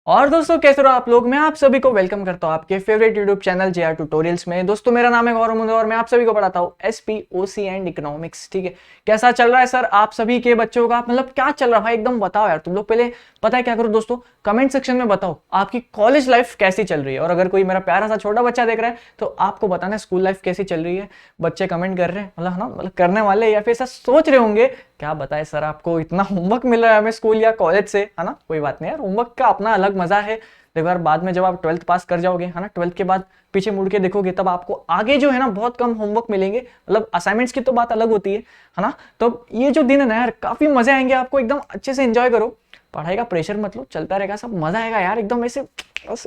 और दोस्तों कैसे हो आप लोग। मैं आप सभी को वेलकम करता हूं आपके favourite YouTube channel JR tutorials में। दोस्तों मेरा नाम है गौरव मुंदे और मैं आप सभी को पढ़ाता हूं एसपीओसी एंड इकोनॉमिक्स। ठीक है, कैसा चल रहा है सर आप सभी के बच्चों का, मतलब क्या चल रहा है भाई, एकदम बताओ यार तुम लोग। पहले पता है क्या करो दोस्तों, कमेंट सेक्शन में बताओ आपकी कॉलेज लाइफ कैसी चल रही है। और अगर कोई मेरा प्यारा सा छोटा बच्चा देख रहा है तो आपको बताना है स्कूल लाइफ कैसी चल रही है। बच्चे कमेंट कर रहे हैं, मतलब है ना, मतलब करने वाले या फिर ऐसा सोच रहे होंगे क्या बताए सर आपको इतना होमवर्क मिल रहा है हमें स्कूल या कॉलेज से, है ना। कोई बात नहीं यार, होमवर्क का अपना अलग मजा है। देखो यार, बाद में जब आप 12th पास कर जाओगे, है ना, 12th के बाद पीछे मुड़ के देखोगे तब आपको आगे जो है ना बहुत कम होमवर्क मिलेंगे। मतलब असाइनमेंट्स की तो बात अलग होती है ना। तो ये जो दिन है ना यार, काफी मजे आएंगे आपको, एकदम अच्छे से एंजॉय करो। पढ़ाई का प्रेशर मत लो, चलता रहेगा, सब मजा आएगा यार एकदम। ऐसे बस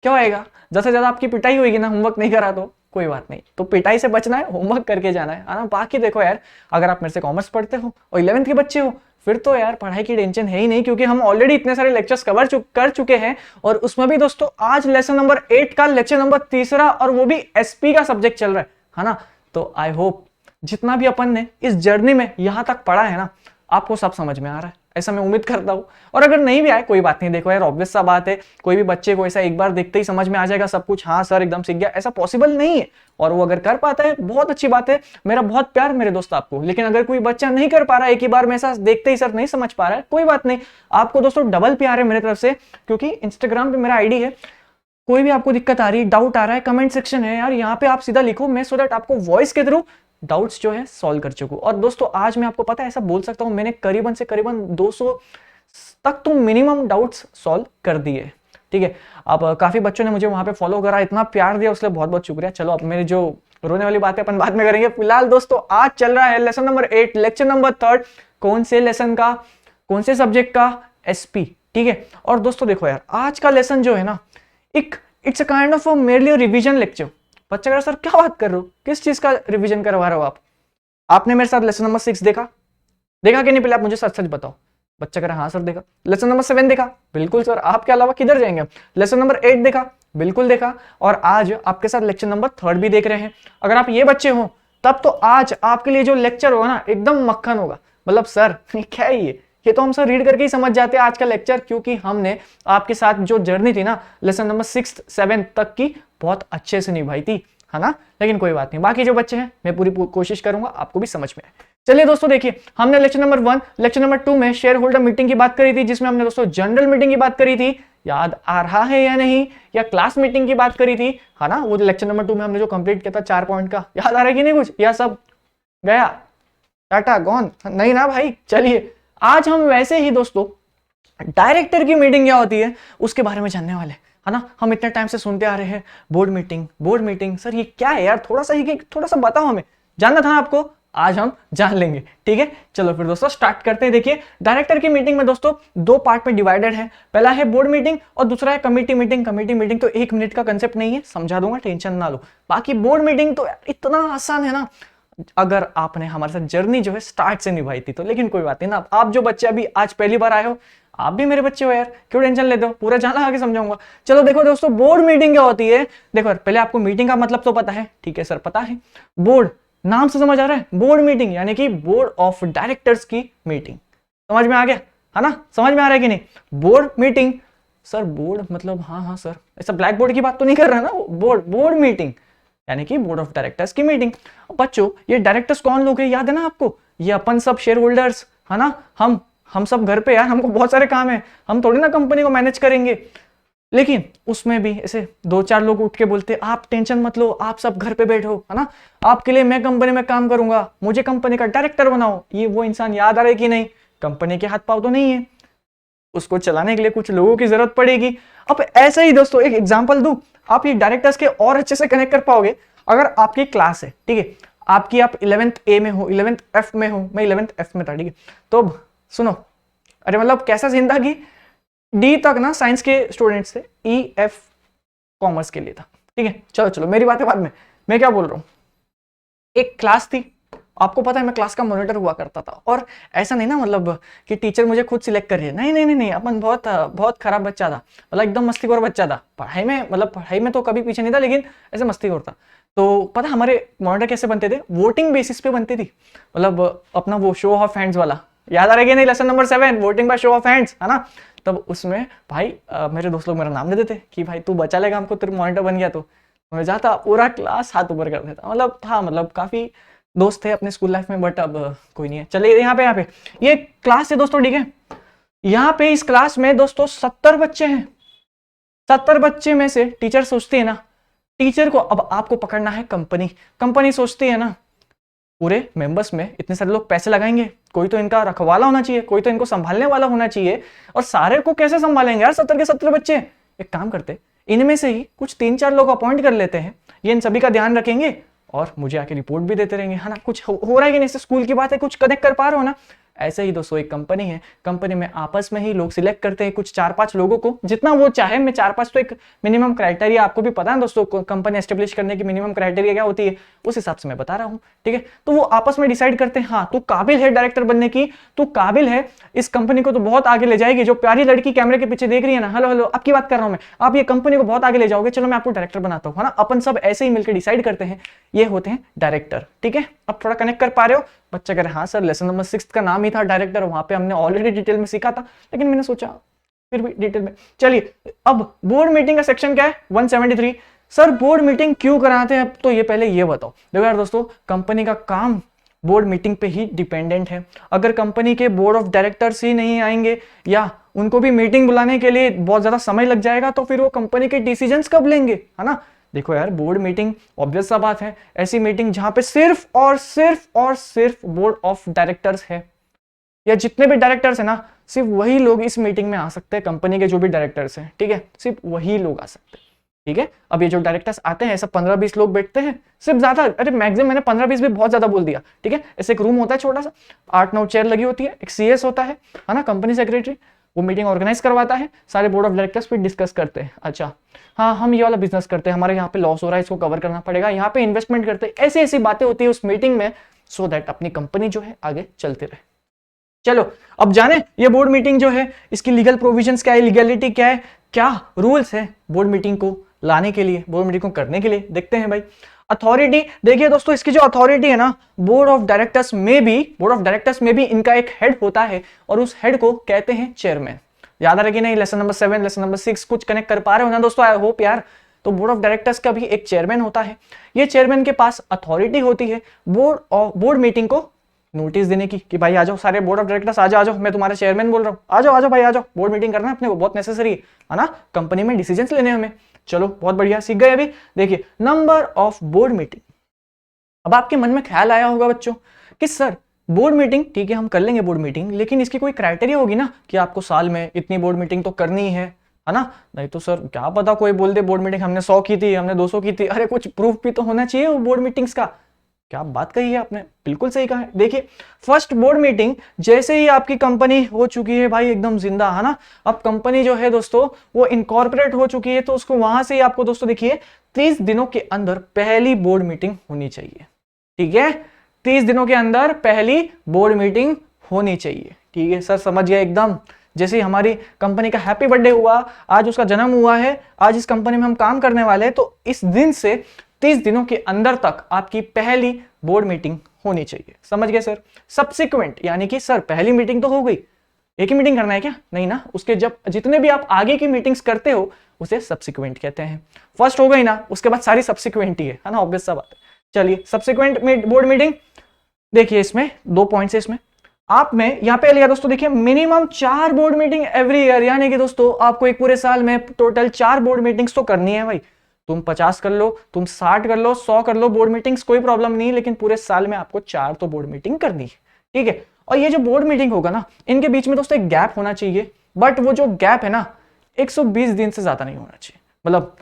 क्या होएगा, ज्यादा से ज्यादा आपकी पिटाई होगी ना होमवर्क नहीं करा तो। कोई बात नहीं, तो पिटाई से बचना है, होमवर्क करके जाना है ना। बाकी देखो यार, अगर आप मेरे से कॉमर्स पढ़ते हो और 11th के बच्चे हो फिर तो यार पढ़ाई की टेंशन है ही नहीं, क्योंकि हम ऑलरेडी इतने सारे लेक्चर्स कर चुके हैं। और उसमें भी दोस्तों आज लेसन नंबर 8 का लेक्चर नंबर 3 और वो भी एसपी का सब्जेक्ट चल रहा है ना। तो आई होप जितना भी अपन ने इस जर्नी में यहां तक पढ़ा है ना, आपको सब समझ में आ रहा है, ऐसा मैं उम्मीद करता हूं। और अगर नहीं भी आए कोई बात नहीं, देखो यार ऑब्वियस सा बात है, कोई भी बच्चे को ऐसा एक बार देखते ही समझ में आ जाएगा सब कुछ, हाँ सर एकदम सीख गया, ऐसा पॉसिबल नहीं है। और वो अगर कर पाता है बहुत अच्छी बात है, मेरा बहुत प्यार मेरे दोस्त आपको। लेकिन अगर कोई बच्चा नहीं कर पा रहा है एक ही बार में, ऐसा देखते ही सर नहीं समझ पा रहा है, कोई बात नहीं, आपको दोस्तों डबल प्यार है मेरी तरफ से, क्योंकि इंस्टाग्राम पे मेरा आईडी है। कोई भी आपको दिक्कत आ रही है, डाउट आ रहा है, कमेंट सेक्शन है यार, यहाँ पे आप सीधा लिखो, मैं सो दैट आपको वॉइस के थ्रू डाउट्स जो है सॉल्व कर चुकूं। और दोस्तों आज मैं आपको पता है ऐसा बोल सकता हूं, मैंने करीबन से करीबन 200 तक तो मिनिमम डाउट्स सॉल्व कर दिए। ठीक है, अब काफी बच्चों ने मुझे वहां पे फॉलो करा, इतना प्यार दिया, उसके लिए बहुत बहुत शुक्रिया। चलो अब मेरी जो रोने वाली बात है अपन बाद में करेंगे। फिलहाल दोस्तों आज चल रहा है लेसन नंबर 8 लेक्चर नंबर 3। कौन से लेसन का, कौन से सब्जेक्ट का? एसपी। ठीक है, और दोस्तों देखो यार आज का लेसन जो है ना, एक it's a kind of merely revision lecture. बच्चा कह रहा सर क्या बात कर रहे हो, किस चीज का रिवीजन करवा रहे हो आप? आपने मेरे साथ लेसन नंबर 6 देखा कि नहीं? पहले आप मुझे सच सच बताओ। बच्चा कह रहा हाँ सर देखा। लेसन नंबर 7 देखा? बिल्कुल सर, आपके अलावा किधर जाएंगे हम। लेसन नंबर 8 देखा? बिल्कुल देखा। और आज आपके साथ लेक्चर नंबर 3 भी देख रहे हैं। अगर आप ये बच्चे हो तब तो आज आपके लिए जो लेक्चर होगा ना एकदम मक्खन होगा। मतलब सर क्या है ये तो हम सर रीड करके ही समझ जाते हैं आज का लेक्चर, क्योंकि हमने आपके साथ जो जर्नी थी ना लेसन नंबर 6, 7 तक की बहुत अच्छे से निभाई थी, है ना। लेकिन कोई बात नहीं, बाकी जो बच्चे हैं मैं पूरी कोशिश करूंगा आपको भी समझ में आए। चलिए दोस्तों देखिए, हमने लेक्चर नंबर 1 लेक्चर नंबर 2 में शेयर होल्डर मीटिंग की बात करी थी, जिसमें हमने दोस्तों जनरल मीटिंग की बात करी थी। याद आ रहा है या नहीं? या क्लास मीटिंग की बात करी थी, है ना। वो लेक्चर नंबर 2 में हमने जो कंप्लीट किया था 4 पॉइंट का, याद आ रहा है कि नहीं कुछ? या सब गया टाटा गॉन? नहीं ना भाई। चलिए आज हम वैसे ही दोस्तों डायरेक्टर की मीटिंग क्या होती है उसके बारे में जानने वाले, है ना। हम इतने टाइम से सुनते आ रहे हैं बोर्ड मीटिंग सर ये क्या है यार, थोड़ा सा बताओ, हमें जानना था ना आपको, आज हम जान लेंगे। ठीक है, चलो फिर दोस्तों स्टार्ट करते हैं। देखिए डायरेक्टर की मीटिंग में दोस्तों 2 पार्ट में डिवाइडेड है। पहला है बोर्ड मीटिंग और दूसरा है कमेटी मीटिंग। कमेटी मीटिंग तो 1 मिनट का कंसेप्ट नहीं है, समझा दूंगा, टेंशन ना लो। बाकी बोर्ड मीटिंग तो इतना आसान है ना, अगर आपने हमारे साथ जर्नी जो है स्टार्ट से निभाई थी तो। लेकिन कोई बात नहीं ना, आप जो बच्चे अभी आज पहली बार आए हो, आप भी मेरे बच्चे हो यार, क्यों टेंशन लेते हो, पूरा जाना आगे समझाऊंगा। चलो देखो दोस्तों, बोर्ड मीटिंग क्या होती है। देखो यार पहले आपको मीटिंग का मतलब तो पता है, ठीक है सर पता है। बोर्ड नाम से समझ आ रहा है, बोर्ड मीटिंग यानी कि बोर्ड ऑफ डायरेक्टर्स की मीटिंग। समझ में आ गया, है ना, समझ में आ रहा है कि नहीं? बोर्ड मीटिंग सर, बोर्ड मतलब हाँ सर, ऐसा ब्लैक बोर्ड की बात तो नहीं कर रहा ना, बोर्ड मीटिंग यानी कि बोर्ड ऑफ डायरेक्टर्स की मीटिंग। बच्चों ये डायरेक्टर्स कौन लोग हैं, याद है ना आपको? ये अपन सब शेयर होल्डर्स, है ना। हम सब घर पे यार, हमको बहुत सारे काम है, हम थोड़ी ना कंपनी को मैनेज करेंगे। लेकिन उसमें भी ऐसे 2-4 लोग उठ के बोलते आप टेंशन मत लो, आप सब घर पे बैठो, है ना, आपके लिए मैं कंपनी में काम करूंगा, मुझे कंपनी का डायरेक्टर बनाओ। ये वो इंसान याद आ रहा है कि नहीं? कंपनी के हाथ पांव तो नहीं है, उसको चलाने के लिए कुछ लोगों की जरूरत पड़ेगी। अब ऐसे ही दोस्तों एक एग्जांपल दूं, आप ये डायरेक्टर्स के और अच्छे से कनेक्ट कर पाओगे अगर आपकी क्लास है, ठीक है, आपकी आप 11th ए में हो, 11th एफ में हो, मैं 11th एफ में था, ठीक है। तो सुनो, अरे मतलब कैसा सीन था कि डी तक ना साइंस के स्टूडेंट्स थे, ई एफ कॉमर्स के लिए था, ठीक है। चलो मेरी बातें बाद में, मैं क्या बोल रहा हूं, एक क्लास थी, आपको पता है मैं क्लास का मॉनिटर हुआ करता था। और ऐसा नहीं ना मतलब कि टीचर मुझे खुद सिलेक्ट कर रही है, नहीं, अपन बहुत खराब बच्चा था, मतलब एकदम मस्तीखोर बच्चा था पढ़ाई में, मतलब पढ़ाई में तो कभी पीछे नहीं था, लेकिन ऐसे मस्तीखोर था। तो पता हमारे मॉनिटर कैसे बनते थे, वोटिंग बेसिस पे बनती थी। मतलब अपना वो शो ऑफ हैंड्स वाला, याद आ रहा है कि नहीं? Lesson number 7 voting by show of hands, है ना। तब उसमें भाई मेरे दोस्त लोग मेरा नाम दे देते कि भाई तू बचा लेगा हमको, तेरे मॉनिटर बन गया तो मैं जाता पूरा क्लास हाथ ऊपर कर देता। मतलब था, मतलब काफी दोस्त थे अपने स्कूल लाइफ में, बट अब कोई नहीं है। चलिए यहाँ पे ये क्लास है दोस्तों, ठीक है। यहाँ पे इस क्लास में दोस्तों 70 बच्चे हैं। 70 बच्चे में से टीचर सोचती है ना, टीचर को अब आपको पकड़ना है कंपनी। कंपनी सोचती है ना पूरे मेंबर्स में इतने सारे लोग पैसे लगाएंगे, कोई तो इनका रखवाला होना चाहिए, कोई तो इनको संभालने वाला होना चाहिए, और सारे को कैसे संभालेंगे यार 70 के 70 बच्चे। एक काम करते, इनमें से ही कुछ 3-4 लोग अपॉइंट कर लेते हैं, ये इन सभी का ध्यान रखेंगे और मुझे आके रिपोर्ट भी देते रहेंगे, है ना। कुछ हो रहा है कि नहीं, स्कूल की बात है, कुछ कनेक्ट कर पा रहे हो ना। ऐसे ही दोस्तों एक कंपनी है, कंपनी में आपस में ही लोग सिलेक्ट करते हैं कुछ 4-5 लोगों को, जितना वो चाहे। मैं 4-5 तो एक मिनिमम क्राइटेरिया, आपको भी पता है दोस्तों कंपनी एस्टेब्लिश करने की मिनिमम क्राइटेरिया क्या होती है, उस हिसाब से मैं बता रहा हूँ, ठीक है। तो वो आपस में डिसाइड करते हैं, हाँ तू काबिल है डायरेक्टर बनने की, तू काबिल है, इस कंपनी को तो बहुत आगे ले जाएगी। जो प्यारी लड़की कैमरे के पीछे देख रही है ना, हेलो हेलो आपकी बात कर रहा हूं मैं, आप ये कंपनी को बहुत आगे ले जाओगे, चलो मैं आपको डायरेक्टर बनाता हूँ, है ना। अपन सब ऐसे ही मिलकर डिसाइड करते हैं, ये होते हैं डायरेक्टर, ठीक है। अब थोड़ा कनेक्ट कर पा रहे हो। बच्चा कह रहे हाँ सर, लेसन नंबर 6 का नाम ही था डायरेक्टर, वहां पे हमने ऑलरेडी डिटेल में सीखा था, लेकिन मैंने सोचा फिर भी डिटेल में। चलिए अब बोर्ड मीटिंग का सेक्शन क्या है, 173। सर बोर्ड मीटिंग क्यों कराते हैं, अब तो ये पहले ये बताओ। देखो यार दोस्तों, कंपनी का काम बोर्ड मीटिंग पे ही डिपेंडेंट है। अगर कंपनी के बोर्ड ऑफ डायरेक्टर्स ही नहीं आएंगे या उनको भी मीटिंग बुलाने के लिए बहुत ज्यादा समय लग जाएगा, तो फिर वो कंपनी के डिसीजंस कब लेंगे, है ना। देखो यार, बोर्ड मीटिंग ऑब्वियस सा बात है, ऐसी मीटिंग जहां पे सिर्फ और सिर्फ बोर्ड ऑफ डायरेक्टर्स है, या जितने भी डायरेक्टर्स है ना, सिर्फ वही लोग इस मीटिंग में आ सकते हैं। कंपनी के जो भी डायरेक्टर्स हैं, ठीक है, सिर्फ वही लोग आ सकते हैं, ठीक है। अब ये जो डायरेक्टर्स आते हैं, ऐसा 15-20 लोग बैठते हैं, सिर्फ ज्यादा, अरे मैक्सिमम मैंने 15-20 भी बहुत ज्यादा बोल दिया, ठीक है। ऐसे एक रूम होता है छोटा सा, 8-9 चेयर लगी होती है, एक सीएस होता है ना, कंपनी सेक्रेटरी, वो मीटिंग ऑर्गेनाइज करवाता है, सारे बोर्ड ऑफ डायरेक्टर्स फिर डिस्कस करते हैं, अच्छा हाँ हम ये वाला बिजनेस करते हैं, हमारे यहाँ पे लॉस हो रहा है, इसको कवर करना पड़ेगा, यहाँ पे इन्वेस्टमेंट करते हैं, ऐसी ऐसी बातें होती है उस मीटिंग में, सो दैट अपनी कंपनी जो है आगे चलती रहे। चलो अब जाने ये बोर्ड मीटिंग जो है, इसकी लीगल प्रोविजंस क्या है, लीगलिटी क्या है, क्या रूल्स है बोर्ड मीटिंग को लाने के लिए, बोर्ड मीटिंग को करने के लिए, देखते हैं भाई। अथॉरिटी देखिए दोस्तों, इसकी जो अथॉरिटी है ना, बोर्ड ऑफ डायरेक्टर्स में भी इनका एक हेड होता है, और उस हेड को कहते हैं चेयरमैन। याद आ रहा कि नहीं, लेसन नंबर 7, लेसन नंबर 6 कुछ कनेक्ट कर पा रहे हो ना दोस्तों, आई होप यार। तो बोर्ड ऑफ डायरेक्टर्स का भी एक चेयरमैन होता है, ये चेयरमैन के पास अथॉरिटी होती है बोर्ड मीटिंग को नोटिस देने की, कि भाई आ जाओ सारे बोर्ड ऑफ डायरेक्टर्स, आ जाओ, मैं तुम्हारा चेयरमैन बोल रहा हूँ, आ जाओ भाई, आ जाओ, बोर्ड मीटिंग करना है अपने को, बहुत नेसेसरी है ना, कंपनी में डिसीजंस लेने हमें। चलो बहुत बढ़िया, सीख गए अभी। देखिए नंबर ऑफ बोर्ड मीटिंग। अब आपके मन में ख्याल आया होगा बच्चों कि सर बोर्ड मीटिंग ठीक है हम कर लेंगे बोर्ड मीटिंग, लेकिन इसकी कोई क्राइटेरिया होगी ना कि आपको साल में इतनी बोर्ड मीटिंग तो करनी है ना। नहीं तो सर क्या पता कोई बोल दे बोर्ड मीटिंग हमने 100 की थी, हमने 200 की थी, अरे कुछ प्रूफ भी तो होना चाहिए वो बोर्ड मीटिंग्स का। क्या बात कही है आपने, बिल्कुल सही कहा है। देखिए फर्स्ट बोर्ड मीटिंग जैसे ही आपकी कंपनी हो चुकी है भाई एकदम जिंदा, है ना। अब कंपनी जो है दोस्तों वो इनकॉर्पोरेट हो चुकी है, तो उसको वहां से ही आपको दोस्तों देखिए 30 दिनों के अंदर पहली बोर्ड मीटिंग होनी चाहिए, ठीक है। 30 दिनों के अंदर पहली बोर्ड मीटिंग होनी चाहिए, ठीक है सर, समझ गया एकदम। जैसे ही हमारी कंपनी का हैप्पी बर्थडे हुआ, आज उसका जन्म हुआ है, आज इस कंपनी में हम काम करने वाले हैं, तो इस दिन से 30 दिनों के अंदर तक आपकी पहली बोर्ड मीटिंग होनी चाहिए, समझ गए सर। सब्सिक्वेंट यानी कि सर पहली मीटिंग तो हो गई, एक ही मीटिंग करना है क्या, नहीं ना, उसके जब जितने भी आप आगे की मीटिंग्स करते हो उसे सब्सिक्वेंट कहते हैं। फर्स्ट हो गई ना, उसके बाद सारी सब्सिक्वेंट ही है ना, ऑब्वियस सा बात है। चलिए सब्सिक्वेंट बोर्ड मीटिंग, देखिए इसमें 2 पॉइंट्स है इसमें। आप में यहाँ पे लिया दोस्तों, देखिए minimum 4 board meeting every year, यानी कि दोस्तों आपको एक पूरे साल में टोटल 4 बोर्ड मीटिंग्स तो करनी है भाई। तुम 50 कर लो, तुम 60 कर लो, 100 कर लो बोर्ड मीटिंग्स, कोई प्रॉब्लम नहीं, लेकिन पूरे साल में आपको 4 तो बोर्ड मीटिंग करनी है, ठीक है। और ये जो बोर्ड मीटिंग होगा ना, इनके बीच में दोस्तों एक गैप होना चाहिए, बट वो जो गैप है ना 120 दिन से ज्यादा नहीं होना चाहिए। मतलब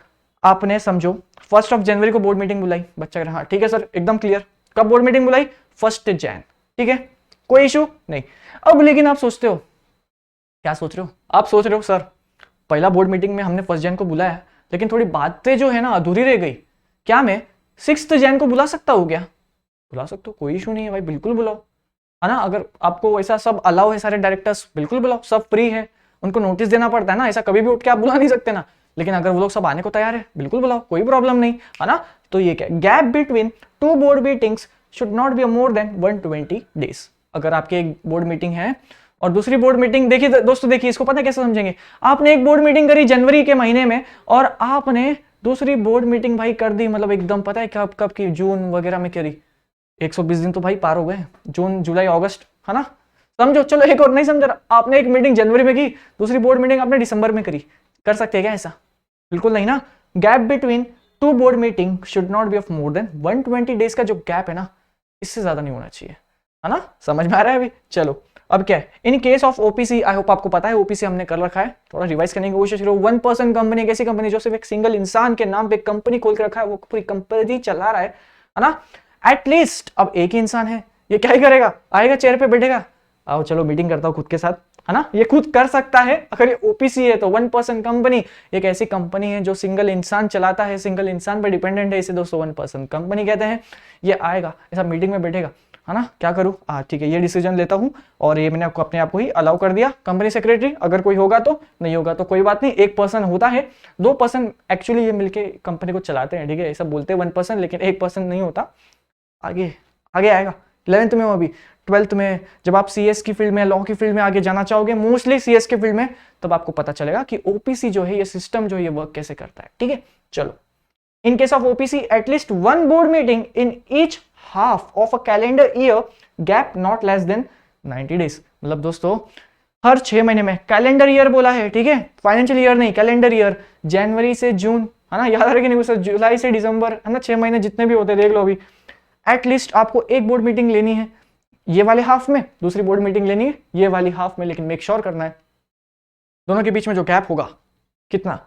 आपने समझो 1 जनवरी को बोर्ड मीटिंग बुलाई, बच्चा कह रहा हाँ ठीक है सर एकदम क्लियर, कब बोर्ड मीटिंग बुलाई 1 जैन, ठीक है, कोई इशू नहीं। अब लेकिन आप सोचते हो, क्या सोच रहे हो, आप सोच रहे हो सर पहला बोर्ड मीटिंग में हमने 1 जैन को बुलाया, लेकिन थोड़ी बातें जो है ना अधूरी रह गई, क्या मैं 6 जैन को बुला सकता हूँ क्या? बुला सकते हो, कोई इशू नहीं है भाई, बिल्कुल बुलाओ, है ना। अगर आपको ऐसा सब अलाउ है, सारे डायरेक्टर्स बिल्कुल बुलाओ, सब फ्री है, उनको नोटिस देना पड़ता है ना, ऐसा कभी भी उठ के आप बुला नहीं सकते ना, लेकिन अगर वो लोग सब आने को तैयार है बिल्कुल बुलाओ, कोई प्रॉब्लम नहीं, है ना। तो ये क्या, gap between 2 board meetings should not be more than 120 days. अगर आपकी एक बोर्ड मीटिंग है और दूसरी बोर्ड मीटिंग देखिए दोस्तों, देखिए इसको पता है कैसे समझेंगे। आपने एक बोर्ड मीटिंग करी जनवरी के महीने में, और आपने दूसरी बोर्ड मीटिंग भाई कर दी, मतलब एकदम पता है कब कब की, जून वगैरह में करी। 120 दिन तो भाई पार हो गए, जून जुलाई अगस्त, है ना। समझो, चलो एक और नहीं समझ रहा, आपने एक मीटिंग जनवरी में की, दूसरी बोर्ड मीटिंग आपने दिसंबर में करी, कर सकते हैं क्या ऐसा? बिल्कुल नहीं ना। Gap between two board meeting should not be of more than 120 days का जो गैप है ना, इससे ज्यादा नहीं होना चाहिए, है ना। समझ में आ रहा है अभी? चलो अब क्या है, in case of OPC, I hope आपको पता है ओपीसी हमने कर रखा है, थोड़ा रिवाइज करने की कोशिश करो। 1% कंपनी एक ऐसी कंपनी जो सिर्फ एक सिंगल इंसान के नाम पे कंपनी खोल के रखा है, वो पूरी कंपनी चला रहा है ना। एटलीस्ट अब एक ही इंसान है, ये क्या ही करेगा, आएगा चेयर पे बैठेगा, आओ चलो मीटिंग करता हूँ खुद के साथ, है ना। ये खुद कर सकता है अगर ये ओपीसी है तो। 1% कंपनी एक ऐसी कंपनी है जो सिंगल इंसान चलाता है, सिंगल इंसान पे डिपेंडेंट है, इसे दोस्तों 1% कंपनी कहते हैं। ये आएगा ऐसा मीटिंग में बैठेगा, है ना, क्या करूं, ठीक है ये डिसीजन लेता हूं, और ये मैंने आपको अपने आप को ही अलाउ कर दिया कंपनी सेक्रेटरी। अगर कोई होगा तो, नहीं होगा तो कोई बात नहीं। 1% होता है, 2% एक्चुअली ये मिलके कंपनी को चलाते हैं, ठीक है, ऐसा बोलते हैं 1%, लेकिन 1% नहीं होता। आगे आगे आएगा 11th में, अभी 12th में, जब आप सीएस की फील्ड में, लॉ की फील्ड में आगे जाना चाहोगे, मोस्टली सीएस की फील्ड में, तब आपको पता चलेगा कि ओपीसी जो है, ये सिस्टम जो है, ये वर्क कैसे करता है, ठीक है। चलो, in case of OPC at least 1 board meeting in each half of a calendar year, gap not less than 90 days. मतलब दोस्तों हर 6 महीने में, कैलेंडर ईयर बोला है, ठीक है, फाइनेंशियल ईयर नहीं, कैलेंडर ईयर, जनवरी से जून, है ना, याद रखें नहीं, जुलाई से दिसंबर, है ना, 6 महीने जितने भी होते हैं देख लो। अभी एटलीस्ट आपको एक बोर्ड मीटिंग लेनी है ये वाले हाफ में, दूसरी बोर्ड मीटिंग लेनी है ये वाली हाफ में, लेकिन मेक श्योर करना है दोनों के बीच में जो गैप होगा कितना,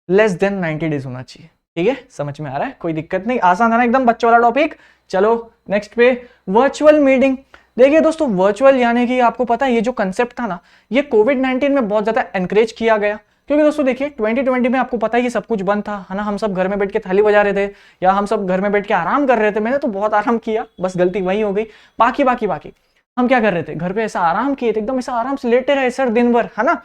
लेस देन 90 डेज होना चाहिए, ठीक है। समझ में आ रहा है, कोई दिक्कत नहीं, आसान था ना एकदम, बच्चों वाला टॉपिक। चलो नेक्स्ट पे, वर्चुअल मीटिंग। देखिए दोस्तों, वर्चुअल यानी कि आपको पता है ये जो कंसेप्ट था ना, ये कोविड-19 में बहुत ज्यादा एनकरेज किया गया, क्योंकि दोस्तों देखिए 2020 में आपको पता है ये सब कुछ बंद था, है ना, हम सब घर में बैठ के थाली बजा रहे थे, या हम सब घर में बैठ के आराम कर रहे थे। मैंने तो बहुत आराम किया, बस गलती वही हो गई। बाकी हम क्या कर रहे थे, घर पे ऐसा आराम किए थे, एकदम ऐसा आराम से लेटे रहे सर दिन भर, है ना।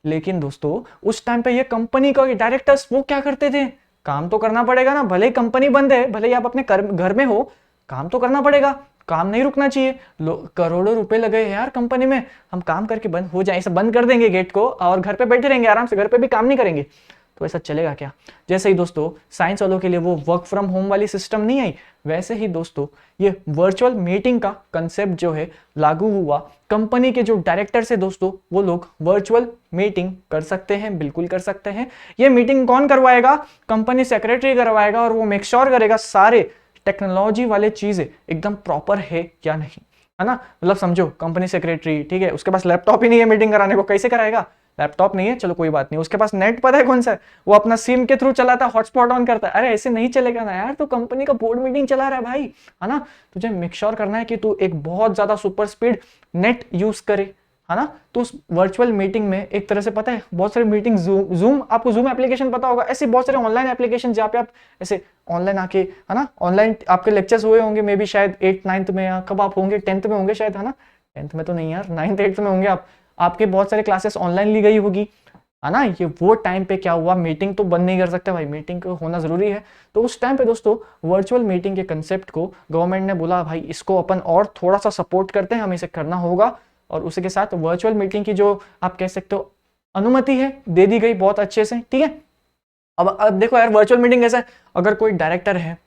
लेकिन दोस्तों उस टाइम पे ये कंपनी का डायरेक्टर्स वो क्या करते थे, काम तो करना पड़ेगा ना, भले ही कंपनी बंद है, भले ही आप अपने घर में हो, काम तो करना पड़ेगा, काम नहीं रुकना चाहिए। करोड़ों रुपए लगे यार कंपनी में, हम काम करके बंद हो जाए, ऐसा बंद कर देंगे गेट को और घर पे बैठे रहेंगे आराम से, घर पे भी काम नहीं करेंगे, तो ऐसा चलेगा क्या। जैसे ही दोस्तों साइंस वालों के लिए वो वर्क फ्रॉम होम वाली सिस्टम नहीं आई, वैसे ही दोस्तों ये वर्चुअल मीटिंग का कंसेप्ट जो है लागू हुआ। कंपनी के जो डायरेक्टर्स है दोस्तों, वो लोग वर्चुअल मीटिंग कर सकते हैं, बिल्कुल कर सकते हैं। ये मीटिंग कौन करवाएगा, कंपनी सेक्रेटरी करवाएगा, और वो मेक श्योर करेगा सारे टेक्नोलॉजी वाले चीजें एकदम प्रॉपर है या नहीं, है ना। मतलब समझो कंपनी सेक्रेटरी, ठीक है, उसके पास लैपटॉप ही नहीं है मीटिंग कराने को, कैसे कराएगा, लैपटॉप नहीं है, चलो कोई बात नहीं, उसके पास नेट पता है कौन सा है, वो अपना सिम के थ्रू चलाता है, हॉटस्पॉट ऑन करता है। अरे ऐसे नहीं चलेगा ना यार, तो कंपनी का बोर्ड मीटिंग चला रहा है भाई, है ना, तुझे मेक श्योर करना है कि तू एक बहुत ज्यादा सुपर स्पीड नेट यूज करे, है ना। तो उस वर्चुअल मीटिंग में एक तरह से पता है बहुत सारी मीटिंग, जूम आपको जूम एप्लीकेशन पता होगा, ऐसे बहुत सारे ऑनलाइन एप्लीकेशन जहाँ पे आप ऐसे ऑनलाइन आके, है ना, ऑनलाइन आपके लेक्चर्स हुए होंगे, मे बी शायद 8th 9th में, या कब आप होंगे 10th में होंगे शायद, है ना, 10th में तो नहीं यार, 9th 8th में होंगे आप, आपके बहुत सारे क्लासेस ऑनलाइन ली गई होगी, है ना। ये वो टाइम पे क्या हुआ, मीटिंग तो बंद नहीं कर सकते भाई, मीटिंग को होना जरूरी है। तो उस टाइम पे दोस्तों वर्चुअल मीटिंग के कंसेप्ट को गवर्नमेंट ने बोला भाई इसको अपन और थोड़ा सा सपोर्ट करते हैं, हमें इसे करना होगा, और उसी के साथ वर्चुअल मीटिंग की जो आप कह सकते हो अनुमति है दे दी गई बहुत अच्छे से, ठीक है। अब देखो यार वर्चुअल मीटिंग कैसा है, अगर कोई डायरेक्टर है,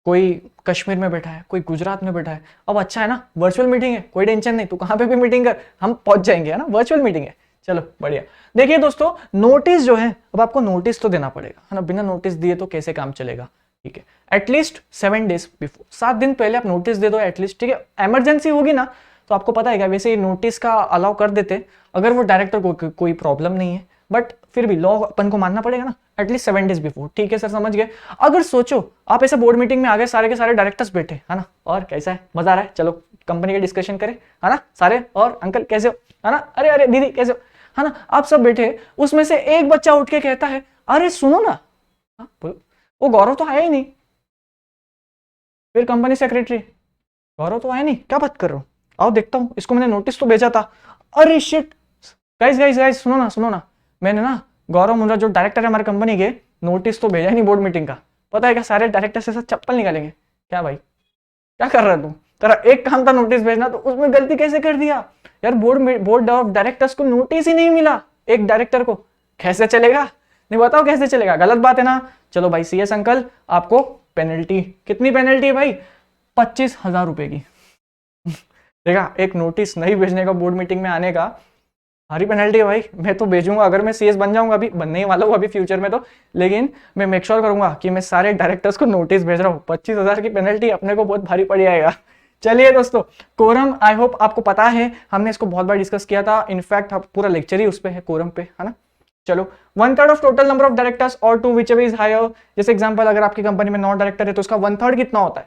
कोई कश्मीर में बैठा है, कोई गुजरात में बैठा है, अब अच्छा है ना, वर्चुअल मीटिंग है, कोई टेंशन नहीं, तू कहाँ पे भी मीटिंग कर, हम पहुंच जाएंगे, है ना, वर्चुअल मीटिंग है। चलो बढ़िया। देखिए दोस्तों नोटिस जो है, अब आपको नोटिस तो देना पड़ेगा, है ना, बिना नोटिस दिए तो कैसे काम चलेगा, ठीक है। एटलीस्ट 7 days बिफोर, 7 दिन पहले आप नोटिस दे दो एटलीस्ट, ठीक है। इमरजेंसी होगी ना तो आपको पता है क्या, वैसे ही नोटिस का अलाउ कर देते अगर वो डायरेक्टर को कोई प्रॉब्लम नहीं है, बट फिर भी लॉ अपन को मानना पड़ेगा ना, एटलीस्ट 7 days बिफोर, ठीक है सर, समझ गए। अगर सोचो आप ऐसे बोर्ड मीटिंग में आ गए, सारे के सारे डायरेक्टर्स बैठे, है ना, और कैसा है, मजा आ रहा है, चलो कंपनी का डिस्कशन करें, है ना, सारे, और अंकल कैसे हो, है ना, अरे अरे दीदी कैसे हो, है ना, आप सब बैठे, उसमें से एक बच्चा उठ के कहता है अरे सुनो ना, हाँ, बोलो, वो गौरव तो आया ही नहीं, फिर कंपनी सेक्रेटरी, गौरव तो आया नहीं, क्या बात कर रहा हूँ, आओ देखता हूँ, इसको मैंने नोटिस तो भेजा था, अरे शिट, गाइस गाइस गाइस सुनो ना, मैंने ना गौरव मुंद्रा जो डायरेक्टर है हमारे कंपनी के, नोटिस तो भेजा ही नहीं बोर्ड मीटिंग का। पता है क्या, सारे डायरेक्टर से चप्पल निकालेंगे, क्या भाई क्या कर रहा है तू, तेरा एक काम था नोटिस भेजना, तो उसमें गलती कैसे कर दिया यार? बोर्ड ऑफ डायरेक्टर्स को नोटिस ही नहीं मिला, एक डायरेक्टर को, कैसे चलेगा? नहीं बताओ कैसे चलेगा, गलत बात है ना। चलो भाई सीएस अंकल, आपको पेनल्टी, कितनी पेनल्टी है भाई? 25,000 रुपए की। देखा, एक नोटिस नहीं भेजने का बोर्ड मीटिंग में आने का भारी पेनल्टी है भाई। मैं तो भेजूंगा, अगर मैं सीएस बन जाऊंगा, अभी बनने ही वाला हूँ अभी फ्यूचर में तो, लेकिन मैं मेक श्योर करूंगा कि मैं सारे डायरेक्टर्स को नोटिस भेज रहा हूँ। 25,000 की पेनल्टी अपने को बहुत भारी पड़ जाएगा। चलिए दोस्तों, कोरम आई होप आपको पता है, हमने इसको बहुत बार डिस्कस किया था, इनफैक्ट पूरा लेक्चर ही उस पे है, कोरम पे, है ना। चलो, 1/3 of total number of directors और 2 whichever इज हायर। जैसे एग्जांपल, अगर आपकी कंपनी में 9 डायरेक्टर है तो उसका 1/3 कितना होता है?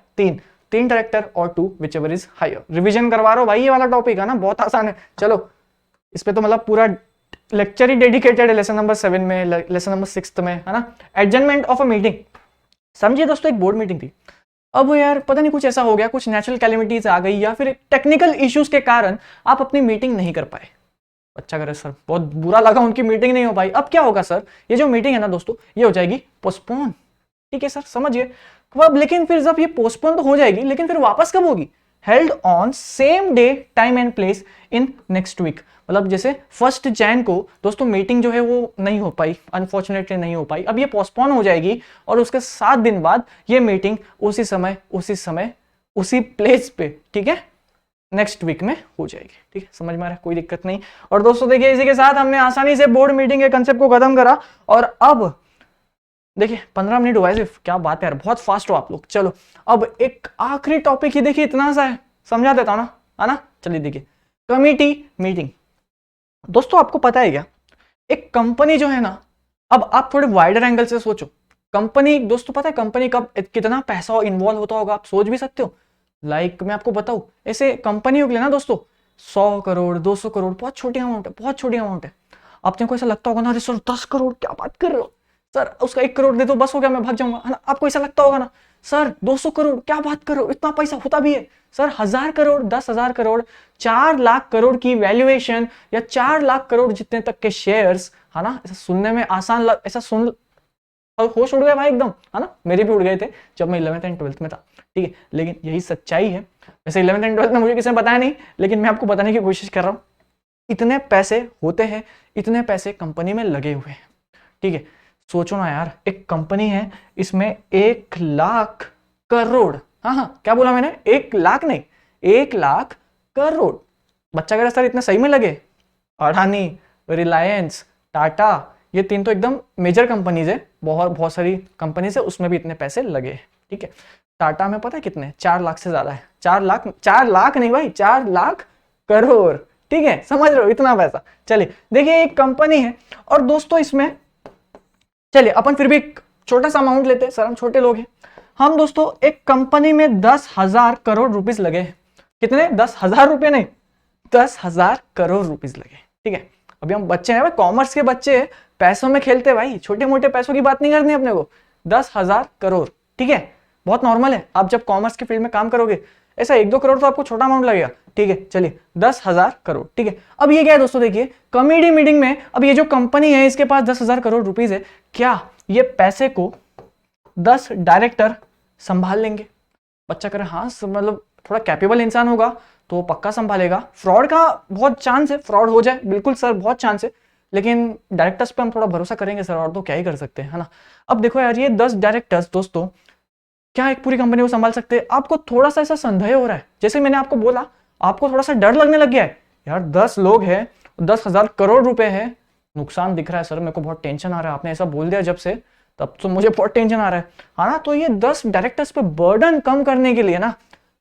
3 डायरेक्टर और 2 whichever इज हायर। रिवीजन करवा रहा हूं भाई, ये वाला टॉपिक है ना, बहुत आसान है। चलो, इस पे तो मतलब पूरा लेक्चर ही डेडिकेटेड है लेसन नंबर 7 में, लेसन नंबर 6 में, है ना। एडजमेंट ऑफ अ मीटिंग, समझिए दोस्तों, एक बोर्ड मीटिंग थी, अब यार पता नहीं कुछ ऐसा हो गया, कुछ नेचुरल कैलेमिटीज आ गई या फिर टेक्निकल इश्यूज के कारण आप अपनी मीटिंग नहीं कर पाए। अच्छा करे सर, बहुत बुरा लगा, उनकी मीटिंग नहीं हो पाई। अब क्या होगा सर? ये जो मीटिंग है ना दोस्तों, ये हो जाएगी पोस्टपोन। ठीक है सर, समझिए। अब लेकिन फिर जब ये पोस्टपोन तो हो जाएगी, लेकिन फिर वापस कब होगी? Held on same day, time and place in next week. मतलब जैसे 1 जैन को दोस्तों मीटिंग जो है वो नहीं हो पाई, अनफॉर्चुनेटली नहीं हो पाई, अब ये पोस्टपोन हो जाएगी और उसके 7 दिन बाद ये मीटिंग उसी समय उसी प्लेस पे, ठीक है, नेक्स्ट वीक में हो जाएगी। ठीक है, समझ में आ रहा है, कोई दिक्कत नहीं। और दोस्तों देखिए, इसी के साथ हमने आसानी से बोर्ड मीटिंग के कंसेप्ट को खत्म करा। और अब देखिए 15 मिनट हुआ है सिर्फ, क्या बात है यार, बहुत फास्ट हो आप लोग। चलो, अब एक आखिरी टॉपिक ही देखिए, इतना सा है, समझा देता हूं ना, है ना। चलिए देखिए, कमिटी मीटिंग। दोस्तों आपको पता है क्या, एक कंपनी जो है ना, अब आप थोड़े वाइडर एंगल से सोचो। कंपनी, दोस्तों पता है कंपनी कब कितना पैसा इन्वॉल्व होता होगा, आप सोच भी सकते हो। लाइक मैं आपको बताऊं, ऐसे कंपनियों के लिए ना दोस्तों 100 करोड़ 200 करोड़ बहुत छोटी अमाउंट है, बहुत छोटी अमाउंट है। अपने को ऐसा लगता होगा ना, अरे सर 10 करोड़ क्या बात कर रहे हो सर, उसका 1 करोड़ दे दो बस हो गया, मैं भाग जाऊंगा, है ना। आपको ऐसा लगता होगा ना, सर 200 करोड़ क्या बात कर रहे हो, इतना पैसा होता भी है सर? 1000 करोड़ 10,000 करोड़ 4 लाख करोड़ की वैल्यूएशन या 4 लाख करोड़ जितने तक के शेयर्स, है ना। ऐसा सुनने में आसान ऐसा सुन, होश उड़ गया भाई एकदम, है ना। मेरे भी उड़ गए थे जब मैं 11th एंड 12th में था। ठीक है, लेकिन यही सच्चाई है। वैसे 11th एंड 12th में मुझे किसी ने बताया नहीं, लेकिन मैं आपको बताने की कोशिश कर रहा हूं। इतने पैसे होते हैं, इतने पैसे कंपनी में लगे हुए हैं। ठीक है, सोचो ना यार, एक कंपनी है, इसमें 1 लाख करोड़, हाँ क्या बोला मैंने, 1 लाख नहीं, 1 लाख करोड़। बच्चा कह रहा सर इतने सही में लगे? अडानी, रिलायंस, टाटा, ये 3 तो एकदम मेजर कंपनीज है, बहुत सारी कंपनीज है, उसमें भी इतने पैसे लगे हैं। ठीक है, टाटा में पता है कितने? 4 लाख से ज्यादा है। 4 लाख नहीं भाई, 4 लाख करोड़। ठीक है, समझ रहे हो, इतना पैसा। चलिए देखिए, एक कंपनी है, और दोस्तों इसमें चलिए अपन फिर भी छोटा सा अमाउंट लेते हैं, सर हम छोटे लोग हैं। हम दोस्तों एक कंपनी में 10,000 करोड़ रुपीस लगे। कितने? 10,000 रुपए नहीं, 10,000 करोड़ रुपीस लगे। ठीक है, अभी हम बच्चे हैं भाई, कॉमर्स के बच्चे हैं, पैसों में खेलते भाई, छोटे मोटे पैसों की बात नहीं करनी अपने को। 10,000 करोड़, ठीक है, बहुत नॉर्मल है। आप जब कॉमर्स के फील्ड में काम करोगे, ऐसा 1-2 करोड़ तो आपको छोटा अमाउंट लगेगा। ठीक है, चलिए 10,000 करोड़। ठीक है, अब ये क्या है दोस्तों, देखिए कमेटी मीटिंग में, अब ये जो कंपनी है इसके पास 10,000 करोड़ रुपीस है, क्या ये पैसे को 10 डायरेक्टर संभाल लेंगे? बच्चा करे हाँ, मतलब थोड़ा कैपेबल इंसान होगा तो पक्का संभालेगा। फ्रॉड का बहुत चांस है, फ्रॉड हो जाए, बिल्कुल सर बहुत चांस है, लेकिन डायरेक्टर्स पे हम थोड़ा भरोसा करेंगे सर, और तो क्या ही कर सकते हैं, है ना। अब देखो यार, ये 10 डायरेक्टर्स दोस्तों क्या एक पूरी कंपनी को संभाल सकते हैं? आपको थोड़ा सा ऐसा संदेह हो रहा है, जैसे मैंने आपको बोला, आपको थोड़ा सा डर लगने लग गया है यार, 10 लोग हैं, 10,000 करोड़ रुपए है, नुकसान दिख रहा है सर, मेरे को बहुत टेंशन आ रहा है। आपने ऐसा बोल दिया जब से, तब तो मुझे बहुत टेंशन आ रहा है ना। तो ये 10 डायरेक्टर्स पे बर्डन कम करने के लिए ना,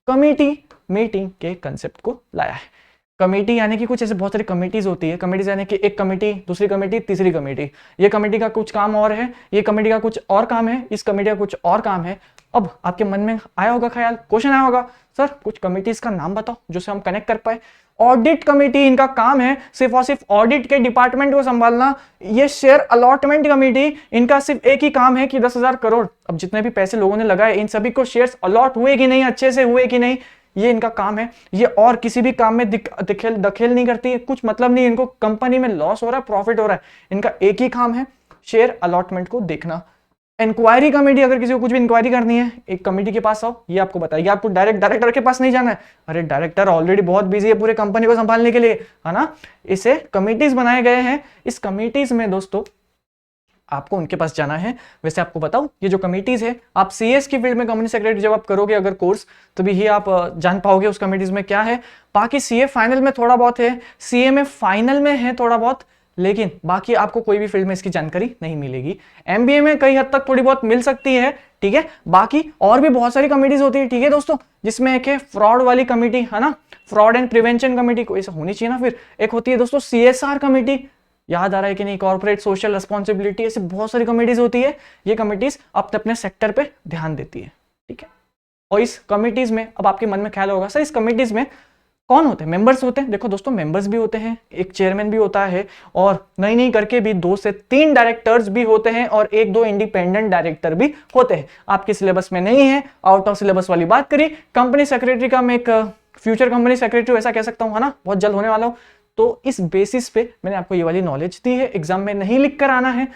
कमेटी मीटिंग के कंसेप्ट को लाया है। कमेटी यानी कि कुछ ऐसे बहुत सारी कमेटीज होती है, कमेटीज यानी कि एक कमेटी, दूसरी कमेटी, तीसरी कमेटी, ये कमेटी का कुछ काम और है, ये कमेटी का कुछ और काम है, इस कमेटी का कुछ और काम है। अब आपके मन में आया होगा ख्याल, क्वेश्चन आया होगा, सर कुछ कमेटीज का नाम बताओ जो से हम कनेक्ट कर पाए। ऑडिट कमेटी, इनका काम है सिर्फ और सिर्फ ऑडिट के डिपार्टमेंट को संभालना। ये शेयर अलॉटमेंट कमेटी, इनका सिर्फ एक ही काम है कि 10,000 करोड़, अब जितने भी पैसे लोगों ने लगाए, इन सभी को शेयर्स अलॉट हुए कि नहीं, अच्छे से हुए कि नहीं, ये इनका काम है। ये और किसी भी काम में दखल नहीं करती है, कुछ मतलब नहीं इनको कंपनी में लॉस हो रहा है प्रॉफिट हो रहा है, इनका एक ही काम है शेयर अलॉटमेंट को देखना। इंक्वायरी कमेटी, अगर किसी को कुछ भी इंक्वायरी करनी है एक कमेटी के पास आओ, ये आपको बताएगी। आपको डायरेक्ट डायरेक्टर के पास नहीं जाना है, अरे डायरेक्टर ऑलरेडी बहुत बिजी है पूरे कंपनी को संभालने के लिए, है ना। इसे कमिटीज बनाए गए हैं, इस कमिटीज में दोस्तों आपको उनके पास जाना है। वैसे आपको बताऊं, ये जो कमिटीज है, आप सीएस की फील्ड में कंपनी सेक्रेटरी जब आप करोगे अगर कोर्स, तभी ही आप जान पाओगे उस कमिटीज में क्या है। बाकी सीए फाइनल में थोड़ा बहुत है, सीए में फाइनल में है थोड़ा बहुत, लेकिन बाकी आपको कोई भी फील्ड में इसकी जानकारी नहीं मिलेगी। एमबीए में कई हद तक थोड़ी बहुत मिल सकती है, ठीक है। बाकी और भी बहुत सारी कमिटीज होती है, ठीक है दोस्तों, जिसमें एक है फ्रॉड वाली कमिटी, है ना, फ्रॉड एंड प्रिवेंशन कमिटी, कोई ऐसा होनी चाहिए ना। फिर एक होती है दोस्तों सीएसआर कमिटी, याद आ रहा है कि नहीं, कॉर्पोरेट सोशल रिस्पॉन्सिबिलिटी, ऐसी बहुत सारी कमिटीज होती है। ये कमिटीज अपने अपने सेक्टर पे ध्यान देती है, ठीक है। और इस कमिटीज में अब आपके मन में ख्याल होगा सर इस कमिटीज में कौन होते हैं, मेंबर्स होते हैं। देखो दोस्तों, मेंबर्स भी होते हैं, एक चेयरमैन भी होता है, और नई नई करके भी 2 से 3 डायरेक्टर्स भी होते हैं, और 1-2 इंडिपेंडेंट डायरेक्टर भी होते हैं। आपके सिलेबस में नहीं है, आउट ऑफ सिलेबस वाली बात करी। कंपनी सेक्रेटरी का मैं एक फ्यूचर कंपनी सेक्रेटरी ऐसा कह सकता हूँ, है ना, बहुत जल्द होने वाला हूँ। तो इस बेसिस पे मैंने आपको ये वाली नॉलेज दी है, एग्जाम में नहीं लिख कर आना है।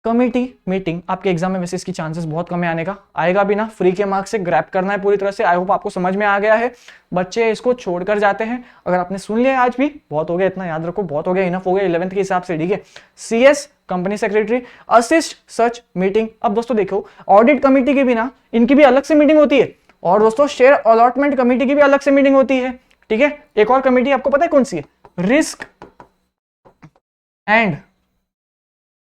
कमेटी मीटिंग आपके एग्जाम में वैसे इसकी चांसेस बहुत कम है आने का, आएगा भी ना, फ्री के मार्क्स से ग्रैब करना है पूरी तरह से। आई होप आपको समझ में आ गया है। बच्चे इसको छोड़कर जाते हैं, अगर आपने सुन लिया आज भी बहुत हो गया, इतना याद रखो, बहुत हो गया, इनफ हो गया 11th के हिसाब से, ठीक है। सीएस कंपनी सेक्रेटरी, असिस्ट सच मीटिंग। अब दोस्तों देखो, ऑडिट कमेटी की भी ना, इनकी भी अलग से मीटिंग होती है, और दोस्तों शेयर अलॉटमेंट कमेटी की भी अलग से मीटिंग होती है, ठीक है। एक और कमेटी आपको पता है कौन सी है, रिस्क एंड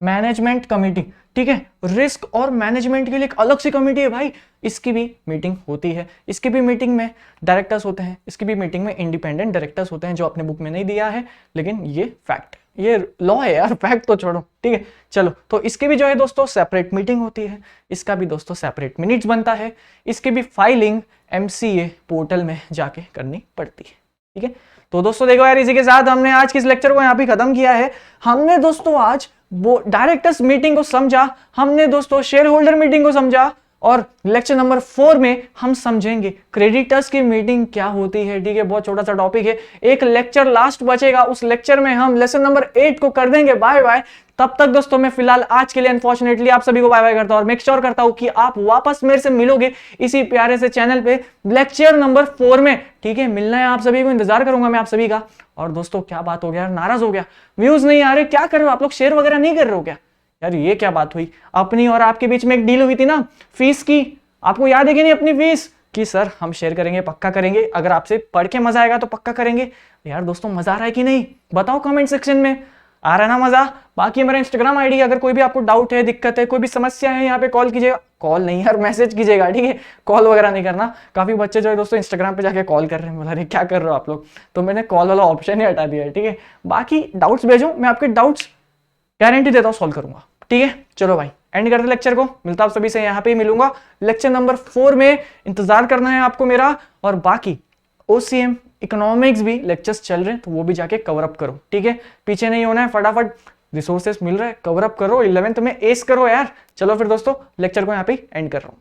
मैनेजमेंट कमेटी, ठीक है। रिस्क और मैनेजमेंट के लिए एक अलग सी कमेटी है भाई, इसकी भी मीटिंग होती है। इसकी भी मीटिंग में डायरेक्टर्स होते हैं, इसकी भी मीटिंग में इंडिपेंडेंट डायरेक्टर्स होते हैं, जो अपने बुक में नहीं दिया है, लेकिन ये फैक्ट, ये लॉ है यार, फैक्ट तो छोड़ो, ठीक है। चलो, तो इसकी भी जो है दोस्तों सेपरेट मीटिंग होती है, इसका भी दोस्तों सेपरेट मिनट्स बनता है, इसकी भी फाइलिंग एमसीए पोर्टल में जाके करनी पड़ती है, ठीक है। तो दोस्तों देखो यार, इसी के साथ हमने आज के इस लेक्चर को यहाँ पे खत्म किया है। हमने दोस्तों आज वो डायरेक्टर्स मीटिंग को समझा, हमने दोस्तों शेयर होल्डर मीटिंग को समझा, और लेक्चर नंबर 4 में हम समझेंगे क्रेडिटर्स की मीटिंग क्या होती है, ठीक है। बहुत छोटा सा टॉपिक है, एक लेक्चर लास्ट बचेगा, उस लेक्चर में हम लेसन नंबर 8 को कर देंगे बाय बाय। तब तक दोस्तों मैं फिलहाल आज के लिए अनफॉर्चुनेटली आप सभी को बाय बाय करता हूं, और मेक श्योर करता हूं कि आप वापस मेरे से मिलोगे इसी प्यारे से चैनल पे लेक्चर नंबर 4 में, ठीक है। मिलना है आप सभी को, इंतजार करूंगा मैं आप सभी का। और दोस्तों क्या बात हो गया यार, नाराज हो गया, व्यूज नहीं आ रहे, क्या कर रहे हो आप लोग, शेयर वगैरह नहीं कर रहे हो क्या यार, ये क्या बात हुई। अपनी और आपके बीच में एक डील हुई थी ना फीस की, आपको याद है कि नहीं, अपनी फीस कि सर हम शेयर करेंगे, पक्का करेंगे, अगर आपसे पढ़ के मजा आएगा तो पक्का करेंगे। यार दोस्तों मजा आ रहा है कि नहीं, बताओ कमेंट सेक्शन में, आ रहा है ना मजा। बाकी मेरा इंस्टाग्राम आईडी, अगर कोई भी आपको डाउट है, दिक्कत है, कोई भी समस्या है, यहाँ पे कॉल कीजिएगा, कॉल नहीं यार मैसेज कीजिएगा, ठीक है, कॉल वगैरह नहीं करना। काफी बच्चे जो है दोस्तों इंस्टाग्राम पे जाके कॉल कर रहे हैं, बोला अरे क्या कर रहे हो आप लोग, तो मैंने कॉल वाला ऑप्शन ही हटा दिया है, ठीक है। बाकी डाउट्स भेजो, मैं आपके डाउट्स गारंटी देता हूँ सॉल्व करूंगा, ठीक है। चलो भाई एंड करते लेक्चर को, मिलता हूं सभी से यहाँ पे ही मिलूंगा लेक्चर नंबर 4 में, इंतजार करना है आपको मेरा। और बाकी ओसीएम इकोनॉमिक्स भी लेक्चर्स चल रहे हैं, तो वो भी जाके कवर अप करो, ठीक है। पीछे नहीं होना है, फटाफट रिसोर्सेस मिल रहा है, कवर अप करो, 11th में एस करो यार। चलो फिर दोस्तों लेक्चर को यहाँ पे एंड कर रहा हूँ।